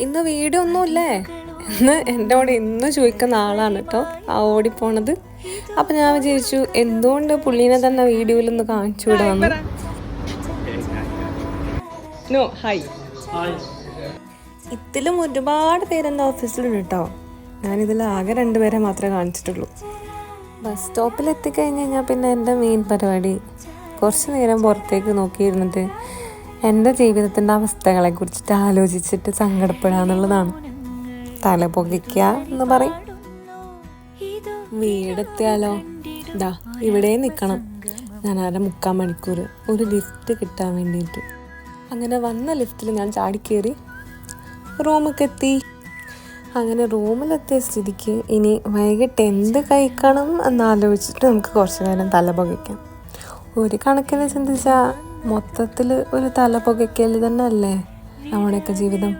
ഇന്ന് വീഡിയോ ഒന്നുമില്ലേ എന്ന് എൻ്റെ കൂടെ ഇന്ന് ചോദിക്കുന്ന ആളാണ് കേട്ടോ ആ ഓടിപ്പോണത്. അപ്പം ഞാൻ വിചാരിച്ചു എന്തുകൊണ്ട് പുള്ളീനെ തന്നെ വീഡിയോയിലൊന്ന് കാണിച്ചു വിടാമെന്ന്. ഇതിലും ഒരുപാട് പേരെൻ്റെ ഓഫീസിലുണ്ട് കേട്ടോ. ഞാനിതിൽ ആകെ 2 പേരെ മാത്രമേ കാണിച്ചിട്ടുള്ളൂ. ബസ് സ്റ്റോപ്പിൽ എത്തിക്കഴിഞ്ഞ് കഴിഞ്ഞാൽ പിന്നെ എൻ്റെ മെയിൻ പരിപാടി കുറച്ച് നേരം പുറത്തേക്ക് നോക്കിയിരുന്നിട്ട് എൻ്റെ ജീവിതത്തിൻ്റെ അവസ്ഥകളെ കുറിച്ചിട്ട് ആലോചിച്ചിട്ട് സങ്കടപ്പെടുക എന്നുള്ളതാണ്. തല പൊകിക്കുക എന്ന് പറയും. വീടെത്തിയാലോ ഇതാ ഇവിടെ നിൽക്കണം ഞാൻ 1/4 മണിക്കൂർ ഒരു ലിഫ്റ്റ് കിട്ടാൻ വേണ്ടിയിട്ട്. അങ്ങനെ വന്ന ലിഫ്റ്റിൽ ഞാൻ ചാടിക്കേറി റൂമൊക്കെ എത്തി. അങ്ങനെ റൂമിലെത്തിയ സ്ഥിതിക്ക് ഇനി വൈകിട്ട് എന്ത് കഴിക്കണം എന്നാലോചിച്ചിട്ട് നമുക്ക് കുറച്ച് നേരം തല പുകയ്ക്കാം. ഒരു കണക്കിന് ചിന്തിച്ചാൽ മൊത്തത്തിൽ ഒരു തല പുകയ്ക്കൽ തന്നെ അല്ലേ നമ്മുടെയൊക്കെ ജീവിതം.